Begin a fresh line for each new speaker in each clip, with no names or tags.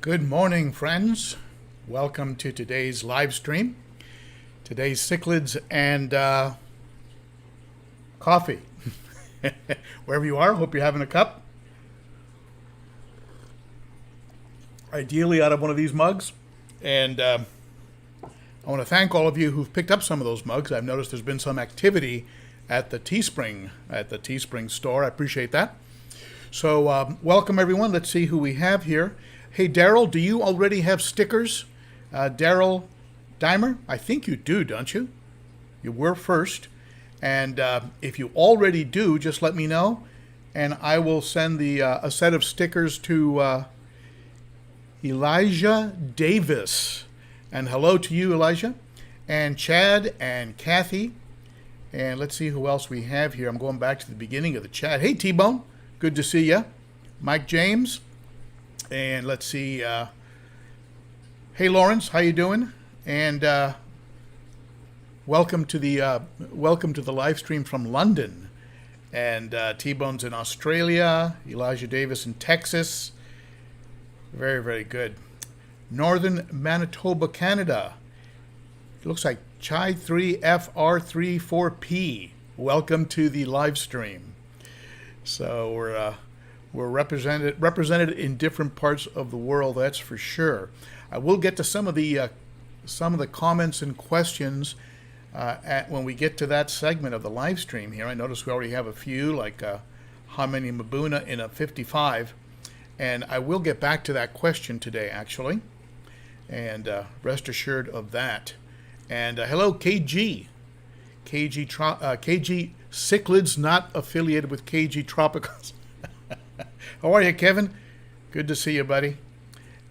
Good morning, friends. Welcome to today's live stream. Today's cichlids and coffee. Wherever you are, hope you're having a cup. Ideally out of one of these mugs. And I want to thank all of you who've picked up some of those mugs. I've noticed there's been some activity at the Teespring store. I appreciate that. So welcome, everyone. Let's see who we have here. Hey, Daryl, do you already have stickers? Daryl Dimer? I think you do, don't you? You were first. And if you already do, just let me know. And I will send a set of stickers to Elijah Davis. And hello to you, Elijah. And Chad and Kathy. And let's see who else we have here. I'm going back to the beginning of the chat. Hey, T-Bone. Good to see you. Mike James. And let's see. Hey, Lawrence, how you doing? And welcome to the live stream from London. And T-Bone's in Australia. Elijah Davis in Texas. Very, very good. Northern Manitoba, Canada. It looks like Chai3FR34P. Welcome to the live stream. So we're represented in different parts of the world, that's for sure. I will get to some of the comments and questions when we get to that segment of the live stream here. I notice we already have a few, like how many Mabuna in a 55, and I will get back to that question today, actually, and rest assured of that. And hello, KG Cichlids, not affiliated with KG Tropicals. How are you, Kevin? Good to see you, buddy.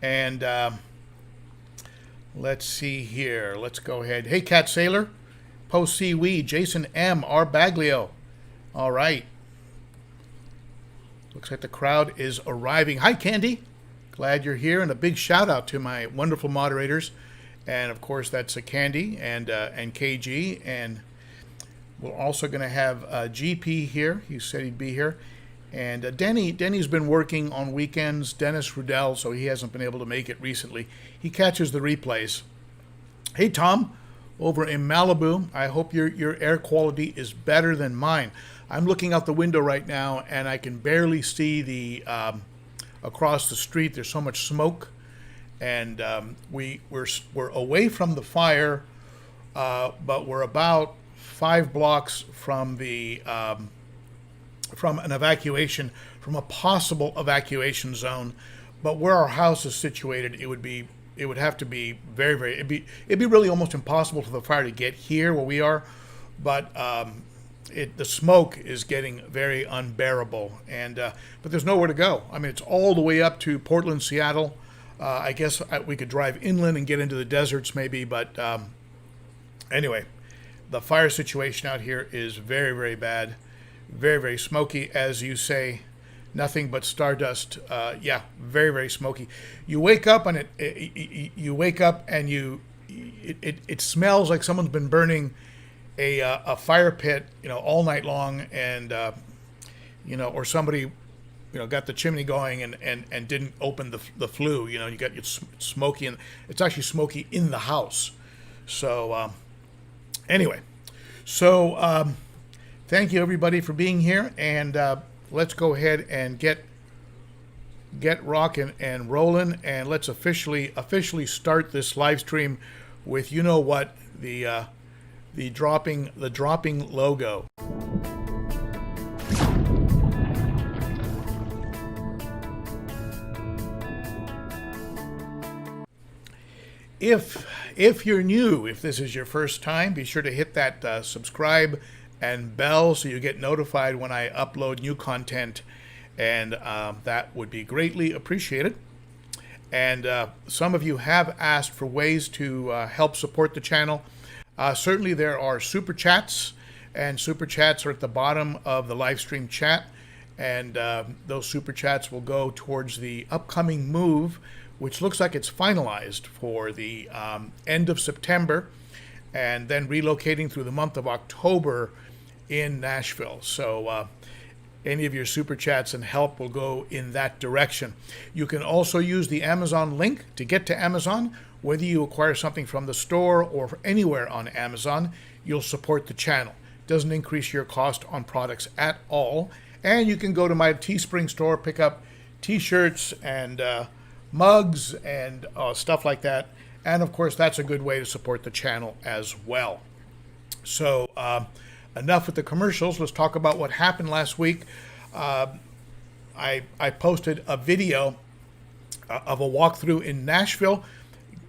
And let's see here. Let's go ahead. Hey, Cat Sailor, Post Seaweed, Jason M, R Baglio. All right. Looks like the crowd is arriving. Hi, Candy. Glad you're here, and a big shout out to my wonderful moderators, and of course that's Candy and KG, and we're also going to have GP here. He said he'd be here. And Denny's been working on weekends, Dennis Rudell, so he hasn't been able to make it recently. He catches the replays. Hey, Tom, over in Malibu, I hope your air quality is better than mine. I'm looking out the window right now, and I can barely see the across the street. There's so much smoke, and we're away from the fire, but we're about 5 blocks from the from an evacuation, from a possible evacuation zone. But where our house is situated, it would have to be very, very, it'd be really almost impossible for the fire to get here where we are. But the smoke is getting very unbearable, and but there's nowhere to go. I mean, it's all the way up to Portland, Seattle. I guess we could drive inland and get into the deserts maybe, but anyway, the fire situation out here is very, very bad. Very, very smoky, as you say. Nothing but stardust. Yeah, very, very smoky. You wake up and it smells like someone's been burning a fire pit, all night long, and or somebody, got the chimney going and didn't open the flue. You got it's smoky, and it's actually smoky in the house. So anyway, so. Thank you, everybody, for being here, and let's go ahead and get rocking and rolling, and let's officially start this live stream with the dropping logo. If you're new, if this is your first time, be sure to hit that subscribe and bell so you get notified when I upload new content, and that would be greatly appreciated. And some of you have asked for ways to help support the channel. Certainly there are super chats, and super chats are at the bottom of the live stream chat. And those super chats will go towards the upcoming move, which looks like it's finalized for the end of September, and then relocating through the month of October in Nashville. So any of your super chats and help will go in that direction. You can also use the Amazon link to get to Amazon. Whether you acquire something from the store or anywhere on Amazon, you'll support the channel. It doesn't increase your cost on products at all. And you can go to my Teespring store, pick up t-shirts and mugs and stuff like that. And of course, that's a good way to support the channel as well. So enough with the commercials. Let's talk about what happened last week. I posted a video of a walkthrough in Nashville.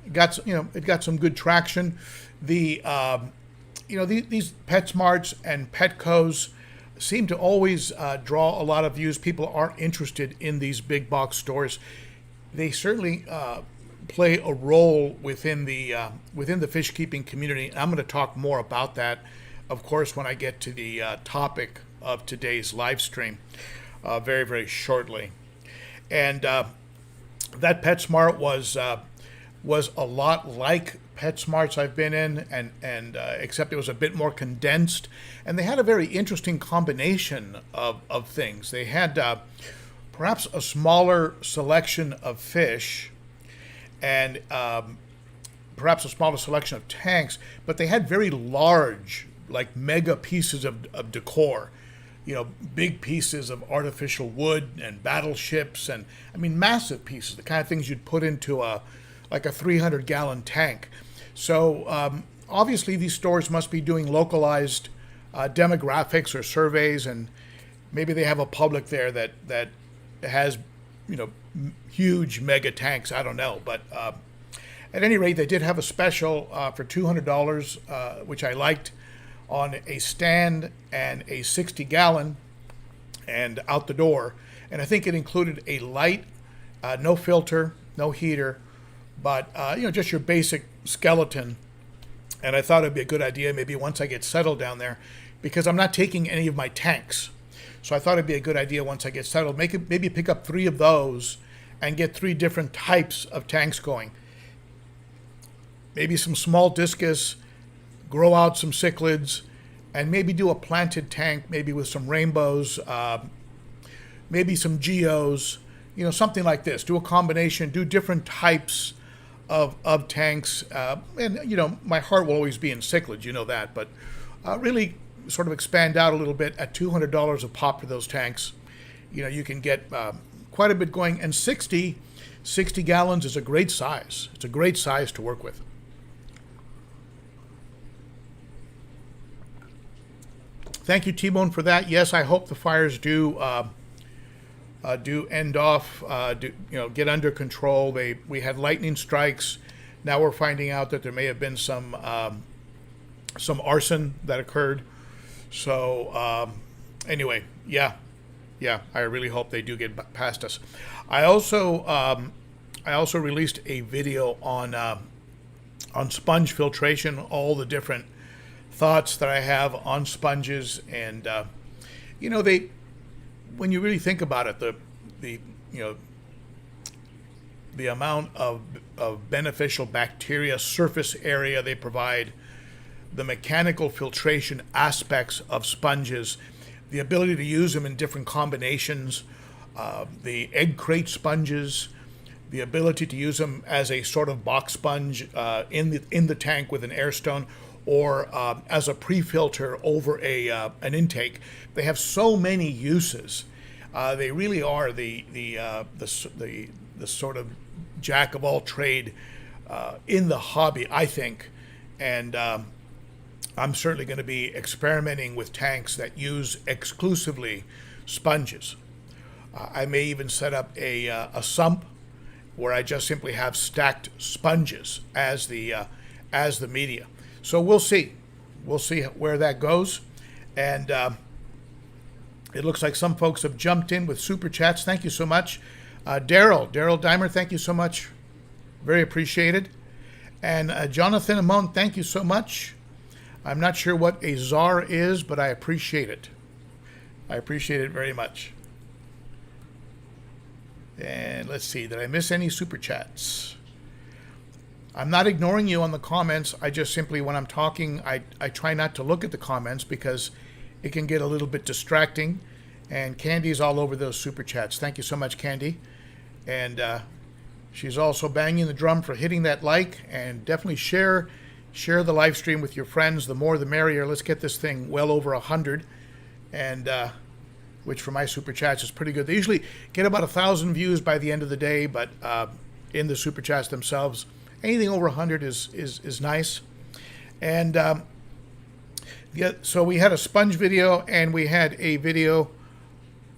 It got some good traction. These PetSmarts and Petcos seem to always draw a lot of views. People are interested in these big box stores. They certainly play a role within the fish keeping community. I'm going to talk more about that, of course, when I get to the topic of today's live stream very, very shortly. And that PetSmart was a lot like PetSmarts I've been in, and except it was a bit more condensed. And they had a very interesting combination of things. They had perhaps a smaller selection of fish and perhaps a smaller selection of tanks, but they had very large, like mega pieces of decor. Big pieces of artificial wood and battleships, and massive pieces, the kind of things you'd put into like a 300-gallon tank. So obviously these stores must be doing localized demographics or surveys, and maybe they have a public there that has huge mega tanks. I don't know, but at any rate, they did have a special for $200, which I liked, on a stand and a 60-gallon and out the door. And I think it included a light, no filter, no heater, but just your basic skeleton. And I thought it'd be a good idea maybe once I get settled down there, because I'm not taking any of my tanks. So I thought it'd be a good idea once I get settled, maybe pick up 3 of those and get 3 different types of tanks going. Maybe some small discus, grow out some cichlids, and maybe do a planted tank, maybe with some rainbows, maybe some geos, something like this. Do a combination, do different types of tanks. And my heart will always be in cichlids, that, but really sort of expand out a little bit at $200 a pop for those tanks. You can get quite a bit going, and 60 gallons is a great size. It's a great size to work with. Thank you, T-Bone, for that. Yes, I hope the fires do end off, get under control. We had lightning strikes. Now we're finding out that there may have been some arson that occurred. So anyway, yeah, I really hope they do get past us. I also released a video on sponge filtration, all the different thoughts that I have on sponges, and when you really think about it, the amount of beneficial bacteria surface area they provide, the mechanical filtration aspects of sponges, the ability to use them in different combinations, the egg crate sponges, the ability to use them as a sort of box sponge in the tank with an air stone, or as a pre-filter over an intake. They have so many uses. They really are the sort of jack of all trade in the hobby, I think. And I'm certainly going to be experimenting with tanks that use exclusively sponges. I may even set up a sump where I just simply have stacked sponges as the media. So we'll see. We'll see where that goes. And it looks like some folks have jumped in with super chats. Thank you so much. Daryl Dimer, thank you so much. Very appreciated. And Jonathan Amon, thank you so much. I'm not sure what a czar is, but I appreciate it. I appreciate it very much. And let's see, did I miss any super chats? I'm not ignoring you on the comments. I just simply, when I'm talking, I try not to look at the comments because it can get a little bit distracting. And Candy's all over those super chats. Thank you so much, Candy. And she's also banging the drum for hitting that like, and definitely share the live stream with your friends. The more the merrier. Let's get this thing well over 100, and which for my super chats is pretty good. They usually get about 1,000 views by the end of the day, but in the super chats themselves, anything over 100 is nice. And yeah, so we had a sponge video, and we had a video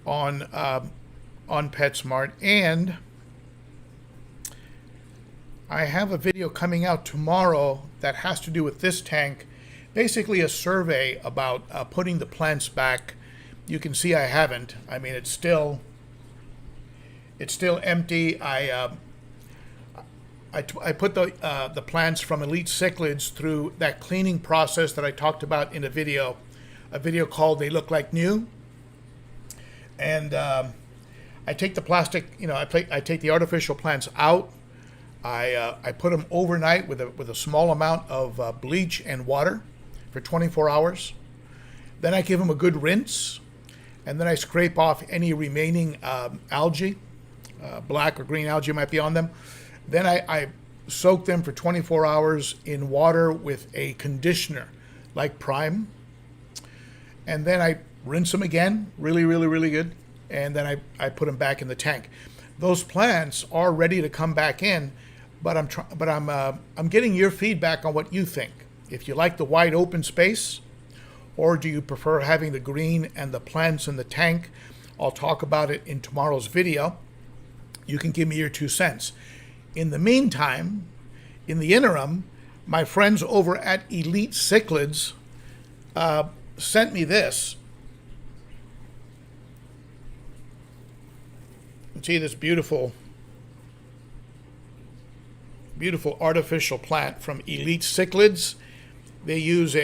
on Petsmart, and I have a video coming out tomorrow that has to do with this tank. Basically a survey about putting the plants back. You can see I haven't. I mean, it's still empty. I put the plants from Elite Cichlids through that cleaning process that I talked about in a video called "They Look Like New." And I take the plastic, I take the artificial plants out. I put them overnight with a small amount of bleach and water for 24 hours. Then I give them a good rinse, and then I scrape off any remaining algae, black or green algae might be on them. Then I soak them for 24 hours in water with a conditioner like Prime, and then I rinse them again, really, really, really good, and then I put them back in the tank. Those plants are ready to come back in, but I'm getting your feedback on what you think. If you like the wide open space, or do you prefer having the green and the plants in the tank? I'll talk about it in tomorrow's video. You can give me your 2 cents. In the meantime, in the interim, my friends over at Elite Cichlids sent me this. See this beautiful artificial plant from Elite Cichlids. They use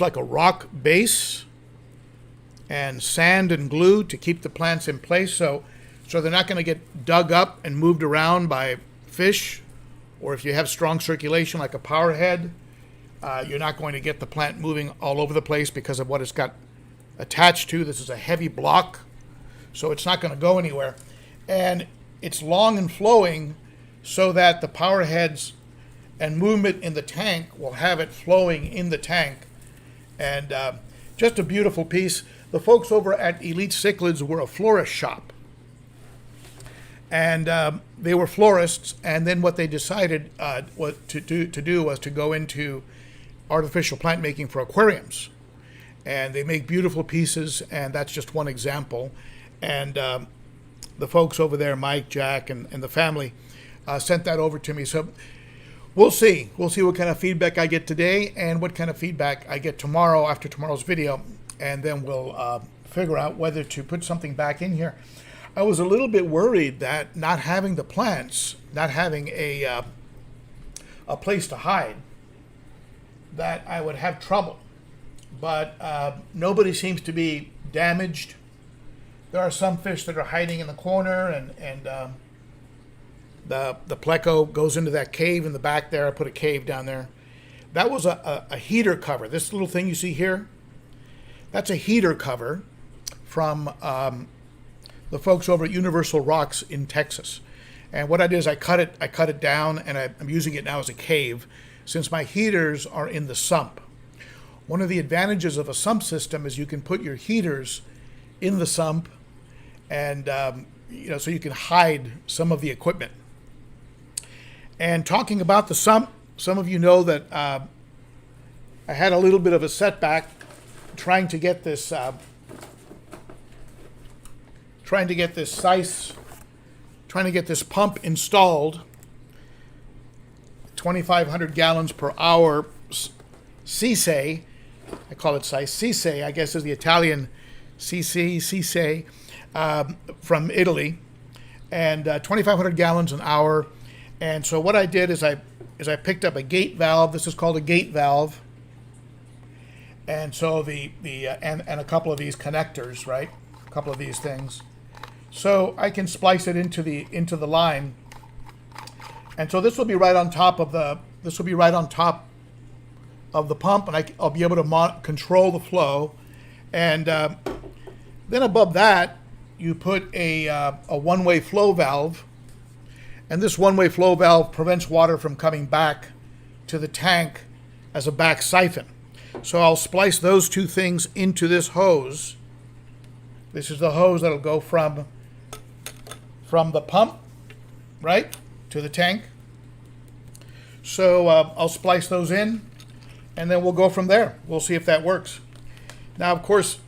like a rock base and sand and glue to keep the plants in place, so they're not going to get dug up and moved around by fish, or if you have strong circulation like a power head, you're not going to get the plant moving all over the place because of what it's got attached to. This is a heavy block, so it's not going to go anywhere. And it's long and flowing so that the power heads and movement in the tank will have it flowing in the tank. And just a beautiful piece. The folks over at Elite Cichlids were a florist shop. And they were florists, and then what they decided to do was to go into artificial plant making for aquariums. And they make beautiful pieces, and that's just one example. And the folks over there, Mike, Jack, and the family, sent that over to me. So we'll see. We'll see what kind of feedback I get today and what kind of feedback I get tomorrow after tomorrow's video. And then we'll figure out whether to put something back in here. I was a little bit worried that not having the plants, not having a place to hide, that I would have trouble. But nobody seems to be damaged. There are some fish that are hiding in the corner, and the pleco goes into that cave in the back there. I put a cave down there. That was a heater cover. This little thing you see here, that's a heater cover from the folks over at Universal Rocks in Texas. And what I did is I cut it down, and I'm using it now as a cave since my heaters are in the sump. One of the advantages of a sump system is you can put your heaters in the sump, and so you can hide some of the equipment. And talking about the sump, some of you know that I had a little bit of a setback trying to get this pump installed. 2,500 gallons per hour Cisse, I call it Cisse, I guess is the Italian Cisse. from Italy, and 2,500 gallons an hour. And so what I did is I picked up a gate valve. This is called a gate valve. And so and a couple of these connectors, right? A couple of these things. So I can splice it into the line. And so this will be right on top of the pump, and I'll be able to control the flow. And then above that, you put a one-way flow valve. And this one-way flow valve prevents water from coming back to the tank as a back siphon. So I'll splice those two things into this hose. This is the hose that'll go from the pump, right, to the tank. So I'll splice those in, and then we'll go from there. We'll see if that works. Now, of course,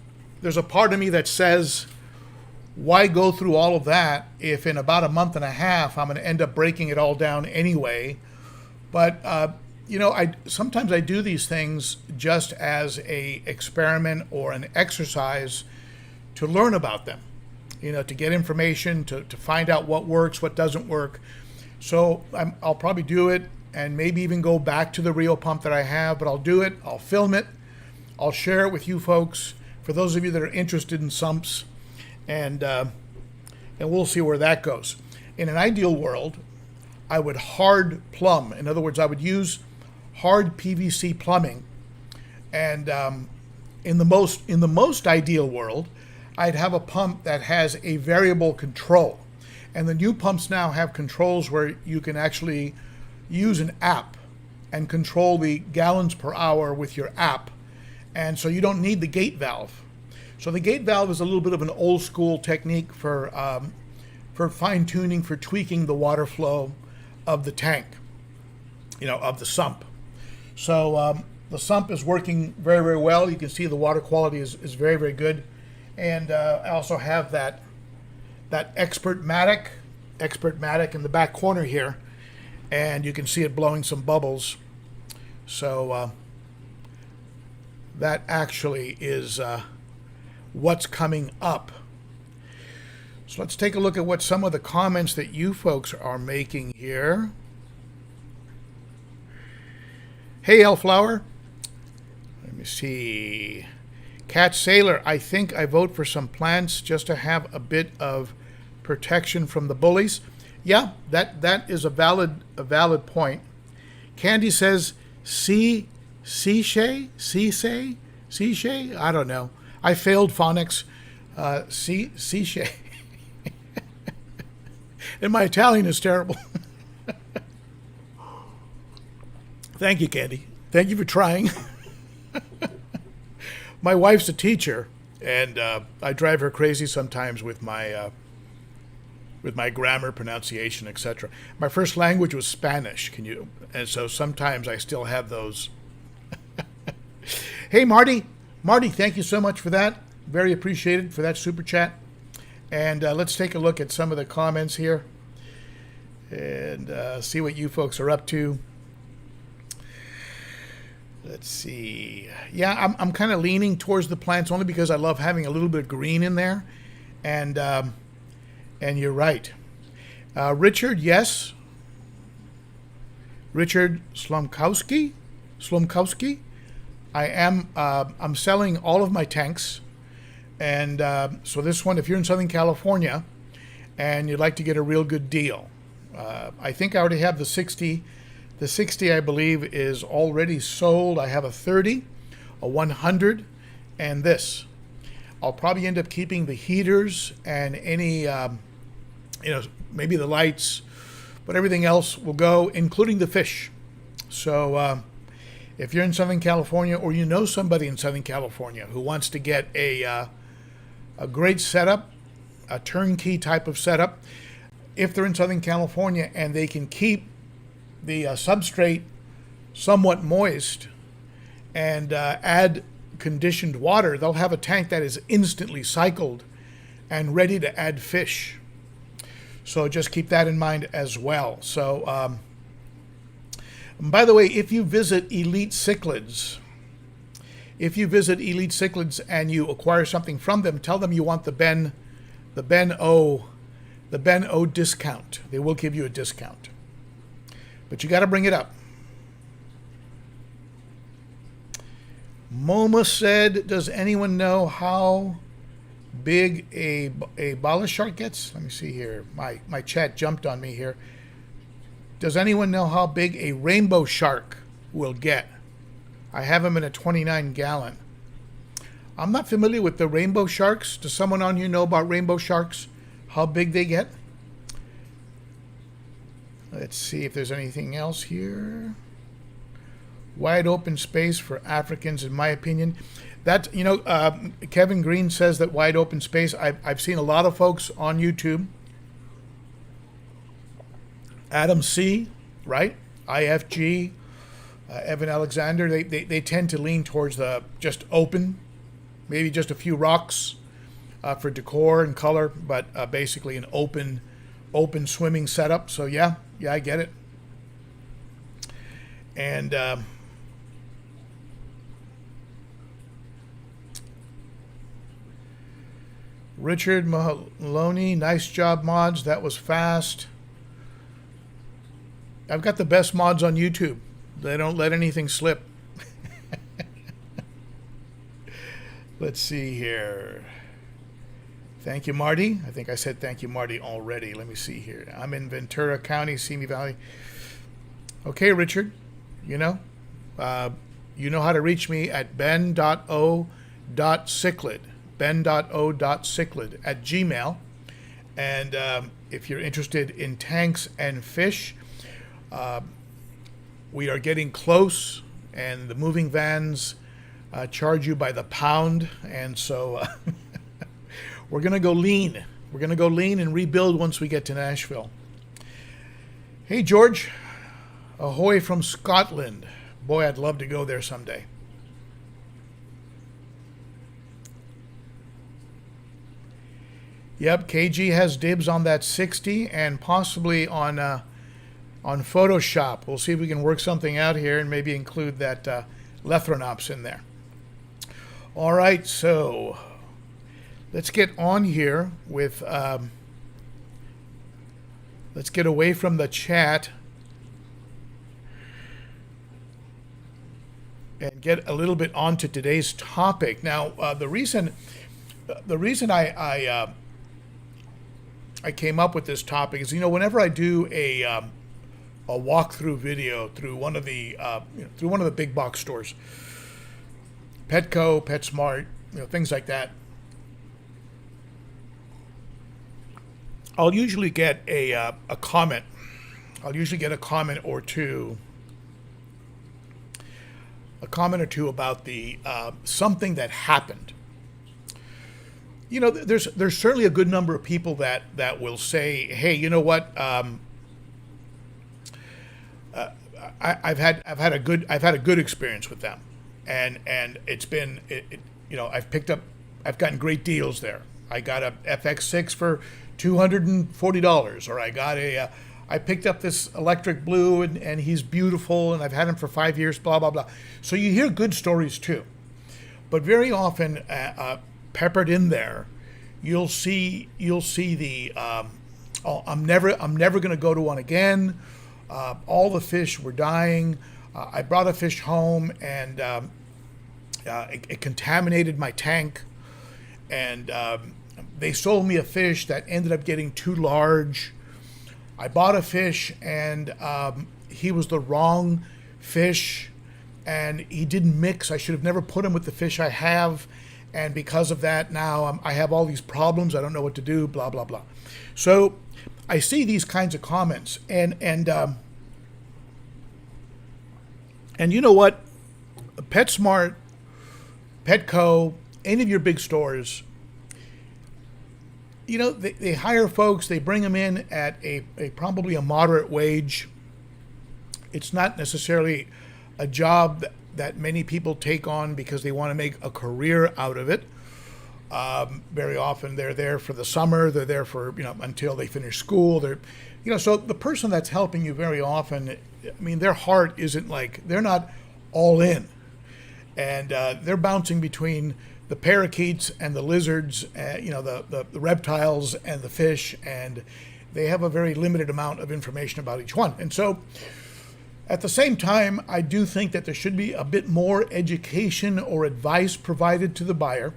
there's a part of me that says, why go through all of that if in about a month and a half I'm going to end up breaking it all down anyway? But sometimes I do these things just as a experiment or an exercise to learn about them, to get information, to find out what works, what doesn't work. So I'll probably do it and maybe even go back to the real pump that I have, but I'll do it, I'll film it, I'll share it with you folks, for those of you that are interested in sumps, and we'll see where that goes. In an ideal world, I would hard plumb. In other words, I would use hard PVC plumbing, and in the most ideal world, I'd have a pump that has a variable control. And the new pumps now have controls where you can actually use an app and control the gallons per hour with your app. And so you don't need the gate valve. So the gate valve is a little bit of an old school technique for fine tuning, for tweaking the water flow of the tank, of the sump. So the sump is working very, very well. You can see the water quality is very, very good. And I also have that Petsmart in the back corner here, and you can see it blowing some bubbles. So that actually is what's coming up. So let's take a look at what some of the comments that you folks are making here. Hey, Elflower. Let me see. Cat Sailor, I think I vote for some plants just to have a bit of protection from the bullies. Yeah, that is a valid point. Candy says, Cichlids? I don't know. I failed phonics. Cichlids. And my Italian is terrible. Thank you, Candy. Thank you for trying. My wife's a teacher, and I drive her crazy sometimes with my grammar, pronunciation, etc. My first language was Spanish. And so sometimes I still have those. Hey, Marty, thank you so much for that. Very appreciated for that super chat. And let's take a look at some of the comments here and see what you folks are up to. Let's see. Yeah, I'm kind of leaning towards the plants only because I love having a little bit of green in there. And you're right. Richard, yes. Richard Slumkowski. I'm selling all of my tanks. And so this one, if you're in Southern California and you'd like to get a real good deal, I think I already have the 60. The 60, I believe, is already sold. I have a 30, a 100, and this. I'll probably end up keeping the heaters and any, maybe the lights, but everything else will go, including the fish. So if you're in Southern California, or you know somebody in Southern California who wants to get a great setup, a turnkey type of setup, if they're in Southern California and they can keep the substrate somewhat moist and add conditioned water, they'll have a tank that is instantly cycled and ready to add fish. So just keep that in mind as well. So, by the way, if you visit Elite Cichlids and you acquire something from them, tell them you want the Ben the Ben O, the Ben O discount. They will give you a discount, but you got to bring it up. Moma said, "Does anyone know how big a bala shark gets?" Let me see here. My chat jumped on me here. Does anyone know how big a rainbow shark will get? I have them in a 29-gallon. I'm not familiar with the rainbow sharks. Does someone on you know about rainbow sharks? How big they get? Let's see if there's anything else here. Wide open space for Africans, in my opinion. That, Kevin Green says that wide open space. I've seen a lot of folks on YouTube. Adam C., right? IFG, Evan Alexander, they tend to lean towards the just open, maybe just a few rocks for decor and color, but basically an open swimming setup. So yeah, I get it. And Richard Maloney, nice job, mods. That was fast. I've got the best mods on YouTube. They don't let anything slip. Let's see here. Thank you, Marty. I think I said thank you, Marty, already. Let me see here. I'm in Ventura County, Simi Valley. Okay, Richard. You know how to reach me at ben.o.cichlid. ben.o.cichlid@gmail. And if you're interested in tanks and fish, we are getting close, and the moving vans charge you by the pound, and so we're going to go lean. We're going to go lean and rebuild once we get to Nashville. Hey, George. Ahoy from Scotland. Boy, I'd love to go there someday. Yep, KG has dibs on that 60 and possibly on Photoshop. We'll see if we can work something out here and maybe include that Lethrinops in there. All right, so let's get on here with, let's get away from the chat and get a little bit onto today's topic. Now, the reason I came up with this topic is, whenever I do a walkthrough video through one of the big box stores, Petco, Petsmart, things like that, I'll usually get a comment. I'll usually get a comment or two about the something that happened. There's certainly a good number of people that will say, hey, you know what? I've had a good experience with them, and it's been I've gotten great deals there. I got a FX6 for $240, or I picked up this electric blue and he's beautiful and I've had him for 5 years, blah blah blah. So you hear good stories too, but very often peppered in there, you'll see the I'm never going to go to one again. All the fish were dying. I brought a fish home and it contaminated my tank, and they sold me a fish that ended up getting too large. I bought a fish and he was the wrong fish, and he didn't mix. I should have never put him with the fish I have, and because of that, now I have all these problems. I don't know what to do. Blah blah blah. So I see these kinds of comments, and you know what? PetSmart, Petco, any of your big stores, they hire folks, they bring them in at a probably a moderate wage. It's not necessarily a job that many people take on because they want to make a career out of it. Very often they're there for the summer, they're there for, until they finish school. So the person that's helping you very often, their heart isn't they're not all in. And they're bouncing between the parakeets and the lizards, the reptiles and the fish, and they have a very limited amount of information about each one. And so at the same time, I do think that there should be a bit more education or advice provided to the buyer.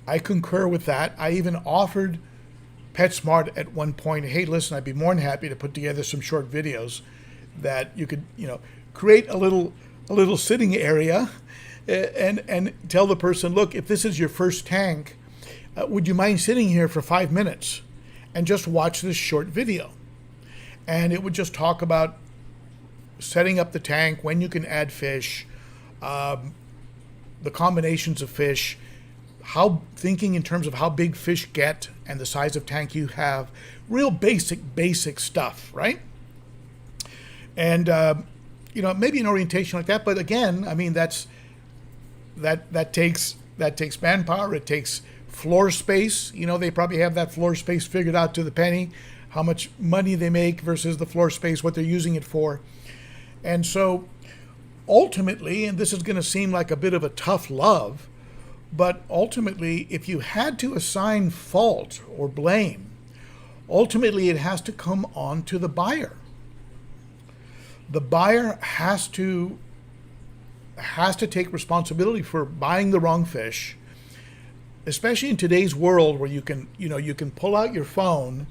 I concur with that. I even offered Petsmart at one point, hey, listen, I'd be more than happy to put together some short videos that you could, create a little sitting area and tell the person, look, if this is your first tank, would you mind sitting here for 5 minutes and just watch this short video? And it would just talk about setting up the tank, when you can add fish, the combinations of fish, thinking in terms of how big fish get and the size of tank you have, real basic stuff, right? And maybe an orientation like that. But again, I mean, that takes manpower. It takes floor space. They probably have that floor space figured out to the penny, how much money they make versus the floor space, what they're using it for. And so ultimately, and this is going to seem like a bit of a tough love, but ultimately, if you had to assign fault or blame, ultimately it has to come on to the buyer. The buyer has to take responsibility for buying the wrong fish, especially in today's world where you can pull out your phone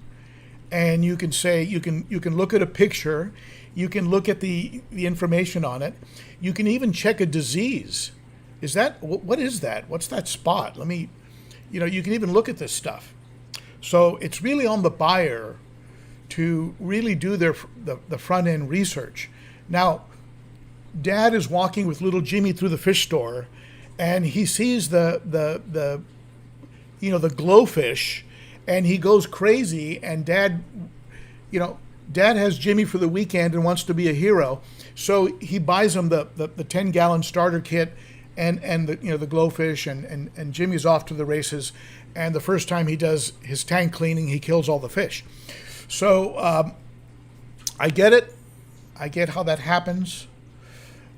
and you can say, you can look at a picture, you can look at the information on it, you can even check a disease. What is that? What's that spot? You can even look at this stuff. So it's really on the buyer to really do the front end research. Now, Dad is walking with little Jimmy through the fish store, and he sees the glowfish, and he goes crazy. And Dad has Jimmy for the weekend and wants to be a hero, so he buys him the 10-gallon starter kit and the glowfish, and Jimmy's off to the races. And the first time he does his tank cleaning, he kills all the fish. So I get it. I get how that happens.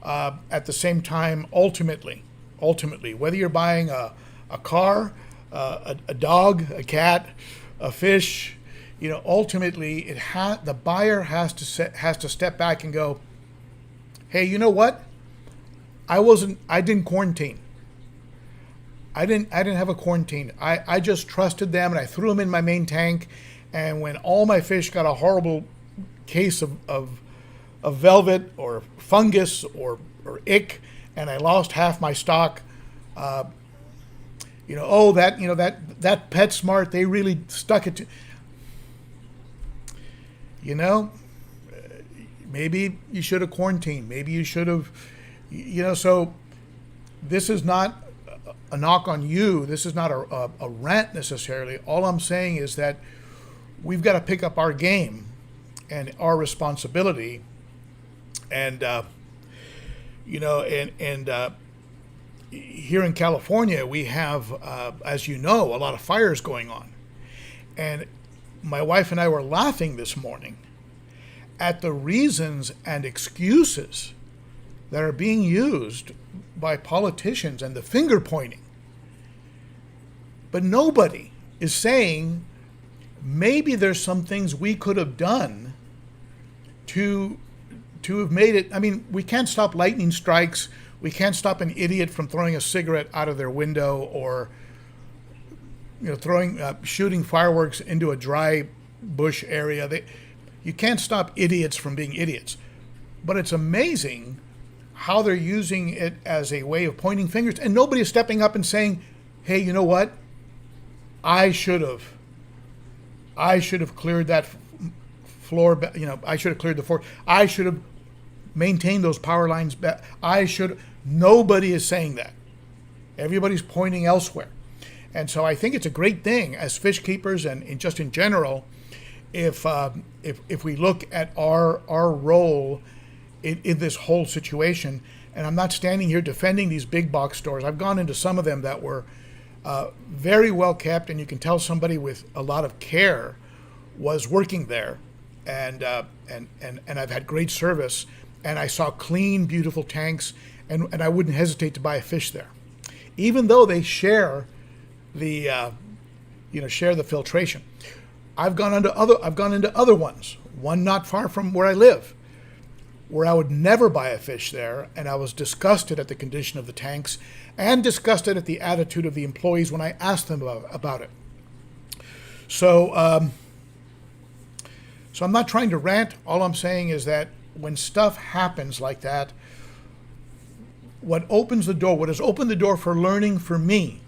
At the same time, ultimately, whether you're buying a car, a dog, a cat, a fish, ultimately the buyer has to step back and go, hey, you know what? I didn't quarantine. I didn't have a quarantine. I just trusted them, and I threw them in my main tank. And when all my fish got a horrible case of velvet or fungus or ick, and I lost half my stock, that PetSmart, they really stuck it to, maybe you should have quarantined. Maybe you should have, so this is not a knock on you. This is not a rant necessarily. All I'm saying is that we've got to pick up our game and our responsibility. And, here in California, we have, as you know, a lot of fires going on. And my wife and I were laughing this morning at the reasons and excuses that are being used by politicians and the finger pointing. But nobody is saying maybe there's some things we could have done to have made it. I mean, we can't stop lightning strikes. We can't stop an idiot from throwing a cigarette out of their window, or shooting fireworks into a dry bush area. You can't stop idiots from being idiots. But it's amazing how they're using it as a way of pointing fingers, and nobody is stepping up and saying, hey, you know what? I should have cleared that floor. I should have cleared the floor. I should have maintained those power lines. Nobody is saying that. Everybody's pointing elsewhere. And so I think it's a great thing as fish keepers and just in general, if we look at our role in this whole situation. And I'm not standing here defending these big box stores. I've gone into some of them that were very well kept, and you can tell somebody with a lot of care was working there, and I've had great service, and I saw clean, beautiful tanks, and I wouldn't hesitate to buy a fish there. even though they share the share the filtration. I've gone into other ones, one not far from where I live, where I would never buy a fish there, and I was disgusted at the condition of the tanks and disgusted at the attitude of the employees when I asked them about it. So I'm not trying to rant. All I'm saying is that when stuff happens like that, what has opened the door for learning for me,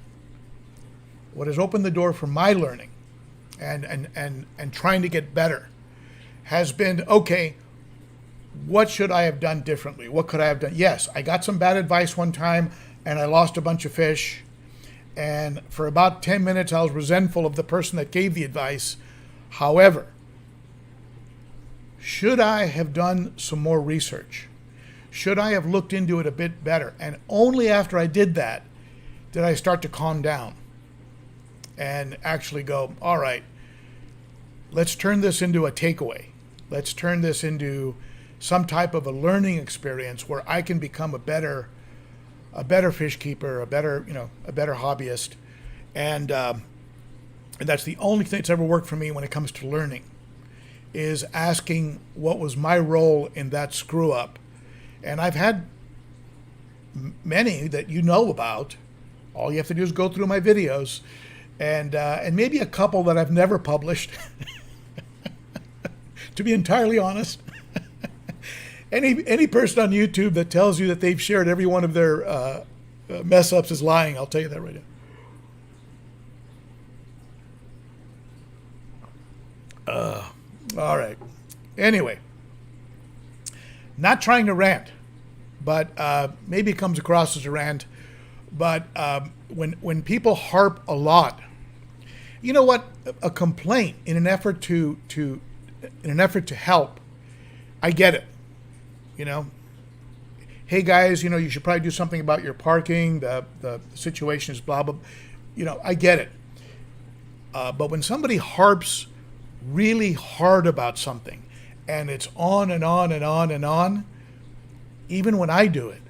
what has opened the door for my learning and trying to get better has been, okay, what should I have done differently? What could I have done? Yes, I got some bad advice one time and I lost a bunch of fish. And for about 10 minutes, I was resentful of the person that gave the advice. However, should I have done some more research? Should I have looked into it a bit better? And only after I did that did I start to calm down and actually go, all right, let's turn this into a takeaway. Let's turn this into some type of a learning experience where I can become a better fish keeper, a better hobbyist. And that's the only thing that's ever worked for me when it comes to learning, is asking what was my role in that screw up. And I've had many that you know about. All you have to do is go through my videos, and maybe a couple that I've never published. To be entirely honest, any person on YouTube that tells you that they've shared every one of their mess ups is lying. I'll tell you that right now. All right. Anyway, not trying to rant, but maybe it comes across as a rant. But when people harp a lot, you know what? A complaint in an effort to help, I get it. Hey guys, you should probably do something about your parking. The situation is blah blah. I get it. But when somebody harps really hard about something, and it's on and on and on and on, even when I do it,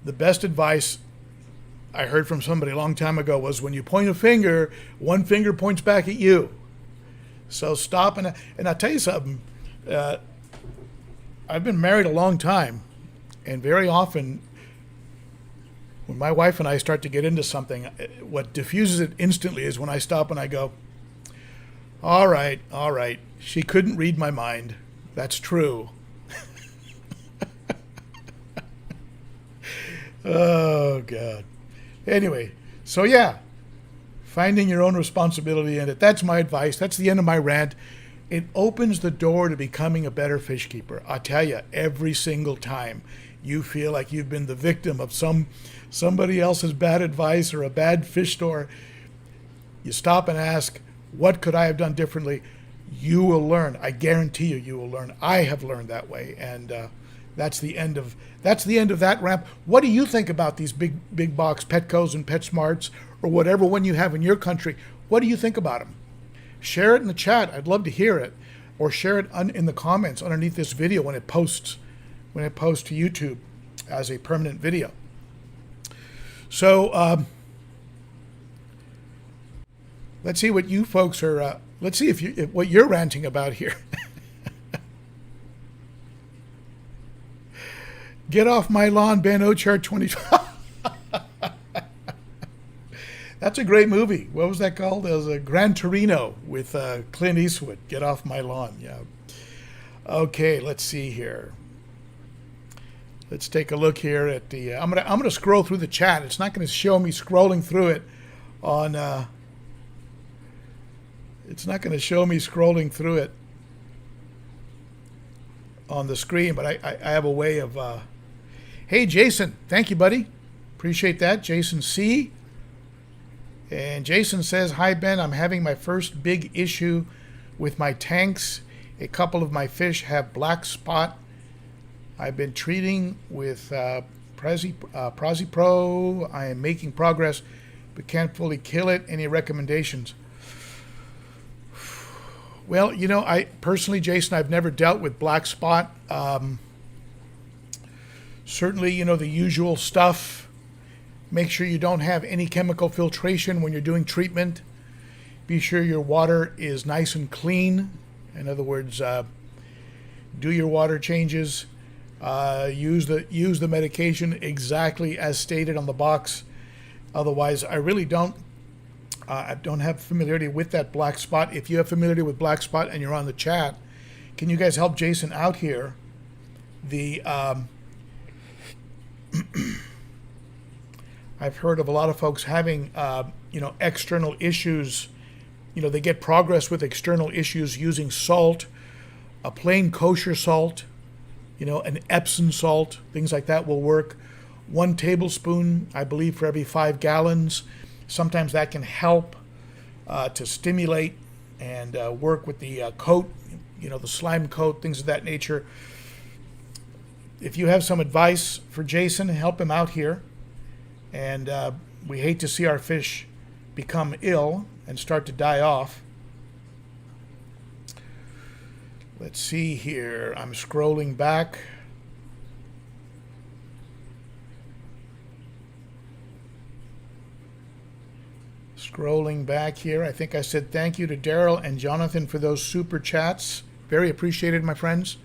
the best advice I heard from somebody a long time ago was, when you point a finger, one finger points back at you. So stop. And I'll tell you something. I've been married a long time, and very often when my wife and I start to get into something, what diffuses it instantly is when I stop and I go, all right, she couldn't read my mind. That's true. Oh, God. Anyway, so yeah, finding your own responsibility in it. That's my advice. That's the end of my rant. It opens the door to becoming a better fish keeper. I tell you, every single time you feel like you've been the victim of somebody else's bad advice or a bad fish store, you stop and ask, what could I have done differently? You will learn. I guarantee you will learn. I have learned that way, and that's the end of that rant. What do you think about these big box Petcos and PetSmarts, or whatever one you have in your country? What do you think about them? Share it in the chat. I'd love to hear it, or share it in the comments underneath this video when it posts to YouTube as a permanent video. So let's see what you folks are. Let's see what you're ranting about here. Get Off My Lawn, Ben Ochart 2012. That's a great movie. What was that called? It was a Gran Torino with Clint Eastwood. Get Off My Lawn. Yeah. Okay, let's see here. Let's take a look here at the. I'm gonna scroll through the chat. It's not going to show me scrolling through it on. It's not going to show me scrolling through it on the screen, but I have a way of. Hey, Jason, thank you, buddy. Appreciate that, Jason C. And Jason says, hi, Ben. I'm having my first big issue with my tanks. A couple of my fish have black spot. I've been treating with Prozipro. I am making progress, but can't fully kill it. Any recommendations? Well, I personally, Jason, I've never dealt with black spot. Certainly, the usual stuff. Make sure you don't have any chemical filtration when you're doing treatment. Be sure your water is nice and clean. In other words, do your water changes. Use the medication exactly as stated on the box. Otherwise, I really don't have familiarity with that black spot. If you have familiarity with black spot and you're on the chat, can you guys help Jason out here? I've heard of a lot of folks having external issues. They get progress with external issues using salt, a plain kosher salt, an Epsom salt, things like that will work. 1 tablespoon, I believe, for every 5 gallons. Sometimes that can help to stimulate and work with the coat, the slime coat, things of that nature. If you have some advice for Jason, help him out here. And we hate to see our fish become ill and start to die off. Let's see here. I'm scrolling back. Scrolling back here. I think I said thank you to Daryl and Jonathan for those super chats. Very appreciated, my friends.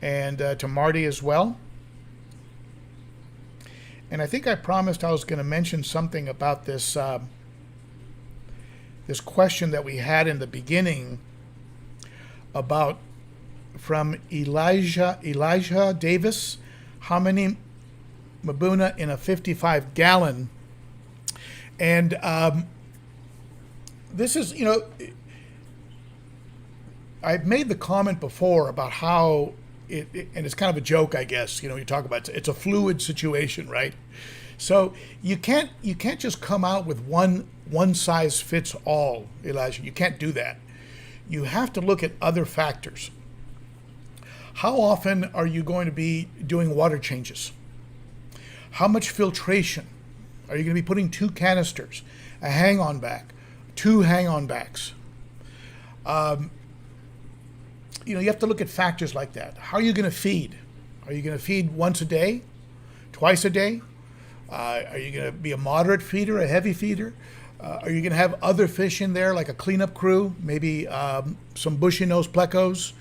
And to Marty as well. And I think I promised I was going to mention something about this this question that we had in the beginning about from Elijah Davis, how many Mabuna in a 55-gallon? And this is, I've made the comment before about how and it's kind of a joke, I guess. You talk about it's a fluid situation, right? So you can't just come out with one size fits all, Elijah. You can't do that. You have to look at other factors. How often are you going to be doing water changes? How much filtration? Are you going to be putting 2 canisters, a hang-on back, 2 hang-on backs? You have to look at factors like that. How are you going to feed? Are you going to feed once a day, twice a day? Are you going to be a moderate feeder, a heavy feeder? Are you going to have other fish in there, like a cleanup crew, maybe some bushy-nosed plecos?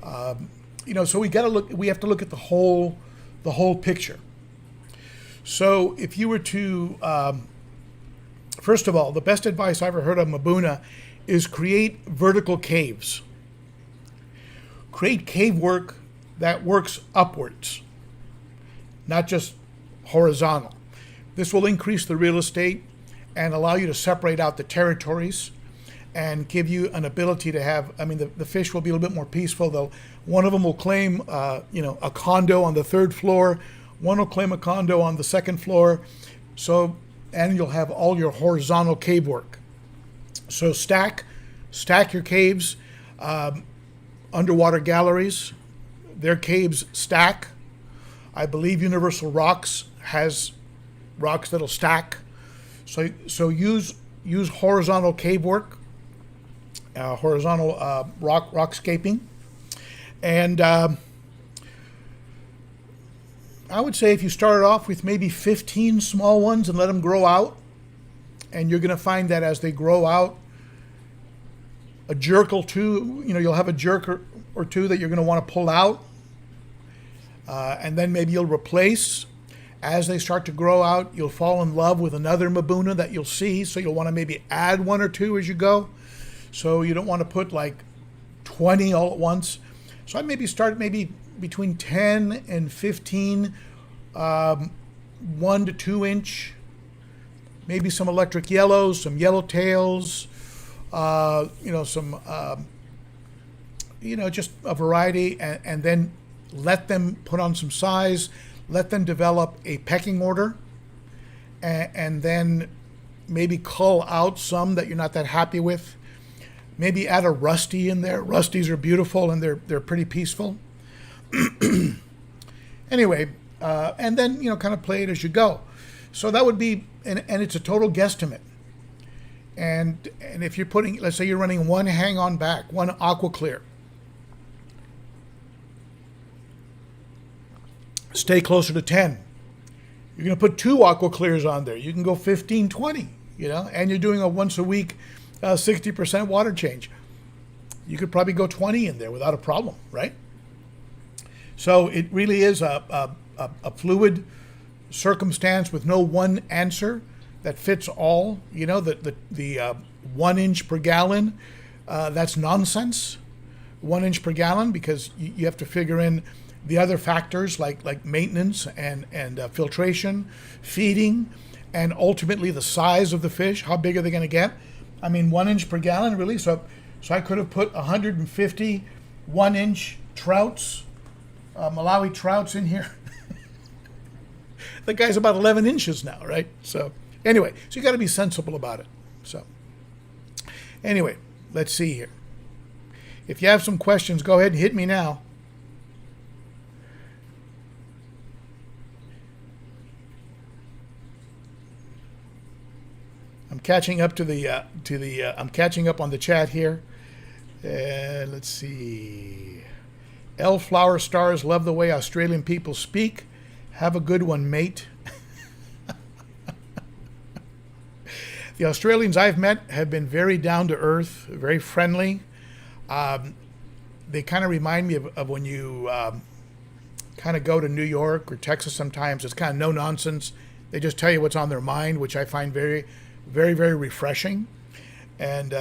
So we have to look at the whole picture. So if you were to, first of all, the best advice I ever heard of Mabuna is create vertical caves. Create cave work that works upwards, not just horizontal. This will increase the real estate and allow you to separate out the territories and give you an ability to have, the fish will be a little bit more peaceful. One of them will claim, a condo on the 3rd floor. One will claim a condo on the 2nd floor. And you'll have all your horizontal cave work. So stack your caves. Underwater galleries, their caves stack. I believe Universal Rocks has rocks that'll stack. So use horizontal cave work, horizontal rockscaping, and I would say if you started off with maybe 15 small ones and let them grow out, and you're going to find that as they grow out, a jerk or two, you'll have a jerk or two that you're going to want to pull out, and then maybe you'll replace. As they start to grow out, you'll fall in love with another Mabuna that you'll see, so you'll want to maybe add 1 or 2 as you go. So you don't want to put like 20 all at once. So I'd maybe start between 10 and 15, 1 to 2 inch, maybe some electric yellows, some yellowtails, just a variety, and then let them put on some size, let them develop a pecking order, and then maybe cull out some that you're not that happy with. Maybe add a rusty in there. Rusties are beautiful and they're pretty peaceful. Anyway, and then kind of play it as you go. So that would be, and it's a total guesstimate. And if you're putting, let's say you're running 1 hang-on back, 1 aqua clear. Stay closer to 10. You're going to put 2 aqua clears on there. You can go 15, 20, and you're doing a once a week 60% water change. You could probably go 20 in there without a problem, right? So it really is a fluid circumstance with no one answer that fits all. The 1 inch per gallon, that's nonsense. 1 inch per gallon, because you have to figure in the other factors like maintenance and filtration, feeding, and ultimately the size of the fish. How big are they going to get? I mean, 1 inch per gallon, really? So I could have put 150 1-inch trouts, Malawi trouts in here. The guy's about 11 inches now, right? So anyway, so you got to be sensible about it. So anyway, let's see here. If you have some questions, go ahead and hit me now. I'm catching up I'm catching up on the chat here. Let's see. Flower Stars, love the way Australian people speak. Have a good one, mate. The Australians I've met have been very down to earth, very friendly. They kind of remind me of when you kind of go to New York or Texas sometimes. It's kind of no nonsense. They just tell you what's on their mind, which I find very, very, very refreshing. And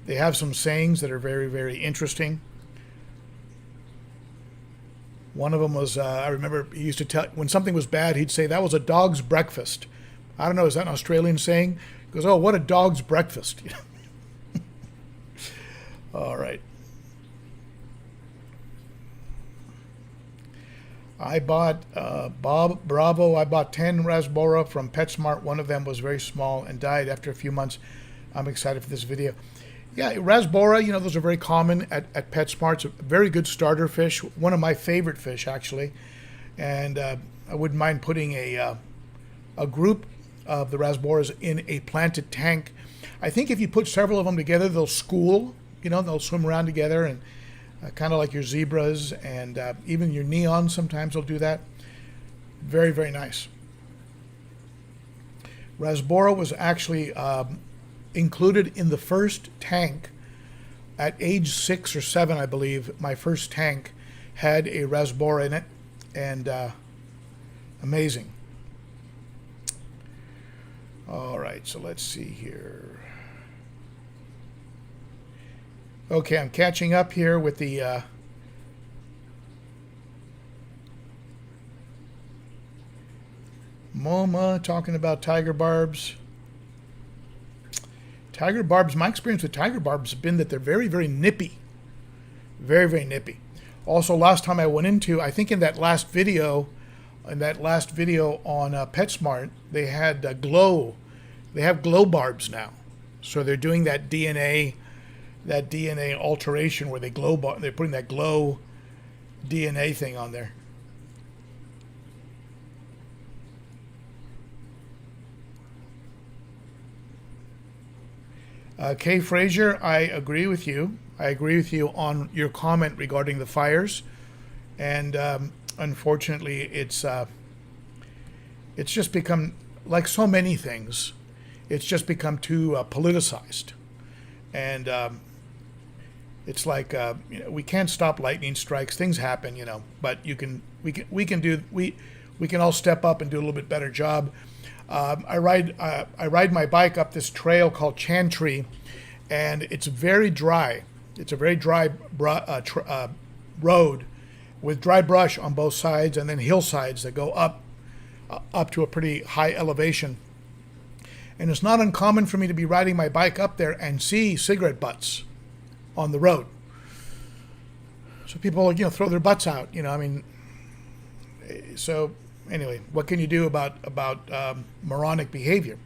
they have some sayings that are very, very interesting. One of them was, I remember he used to tell, when something was bad, he'd say, that was a dog's breakfast. I don't know, is that an Australian saying? He goes, oh, what a dog's breakfast. All right. I bought, Bob Bravo, I bought 10 Rasbora from Petsmart. One of them was very small and died after a few months. I'm excited for this video. Yeah, Rasbora, those are very common at Petsmart. It's a very good starter fish. One of my favorite fish, actually. And I wouldn't mind putting a group of the Rasboras in a planted tank. I think if you put several of them together, they'll school. They'll swim around together, and kind of like your zebras and even your neons sometimes will do that. Very, very nice. Rasbora was actually included in the first tank at age 6 or 7, I believe. My first tank had a Rasbora in it, and amazing. All right, so let's see here. Okay, I'm catching up here with the MoMA talking about tiger barbs. Tiger barbs, my experience with tiger barbs has been that they're very, very nippy. Very, very nippy. Also, last time I went into, I think in that last video on PetSmart, they had glow. They have glow barbs now. So they're doing that DNA alteration where they're putting that glow DNA thing on there. Kay Frazier, I agree with you. I agree with you on your comment regarding the fires, and unfortunately, it's just become, like so many things, it's just become too politicized, and it's like we can't stop lightning strikes. Things happen, but we can all step up and do a little bit better job. I ride my bike up this trail called Chantry, and it's very dry. It's a very dry road with dry brush on both sides, and then hillsides that go up to a pretty high elevation. And it's not uncommon for me to be riding my bike up there and see cigarette butts on the road. So people, throw their butts out. So. Anyway, what can you do about moronic behavior?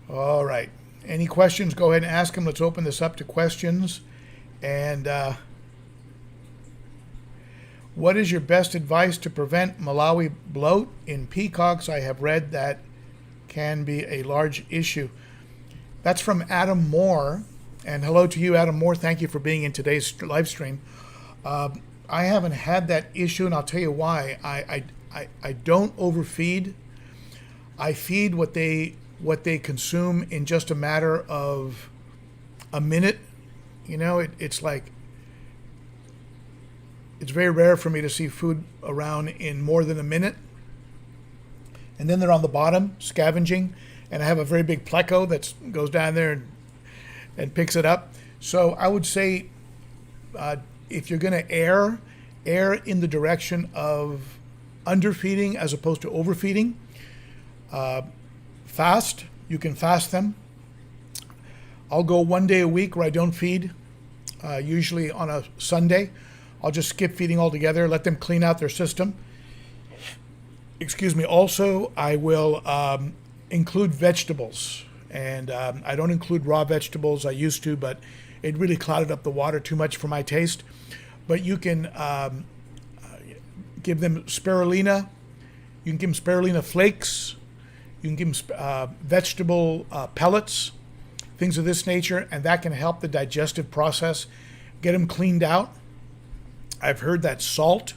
All right. Any questions? Go ahead and ask them. Let's open this up to questions. And what is your best advice to prevent Malawi bloat in peacocks? I have read that can be a large issue. That's from Adam Moore, And hello to you, Adam Moore. Thank you for being in today's live stream. I haven't had that issue, and I'll tell you why. I don't overfeed. I feed what they consume in just a matter of a minute. It's like, it's very rare for me to see food around in more than a minute. And then they're on the bottom scavenging, and I have a very big pleco that goes down there and picks it up. So I would say, if you're going to err in the direction of underfeeding as opposed to overfeeding. Fast. You can fast them. I'll go 1 day a week where I don't feed, usually on a Sunday. I'll just skip feeding altogether, let them clean out their system. Excuse me. Also, I will include vegetables. And I don't include raw vegetables. I used to, but it really clouded up the water too much for my taste. But you can give them spirulina. You can give them spirulina flakes. You can give them vegetable pellets, things of this nature, and that can help the digestive process, get them cleaned out. I've heard that salt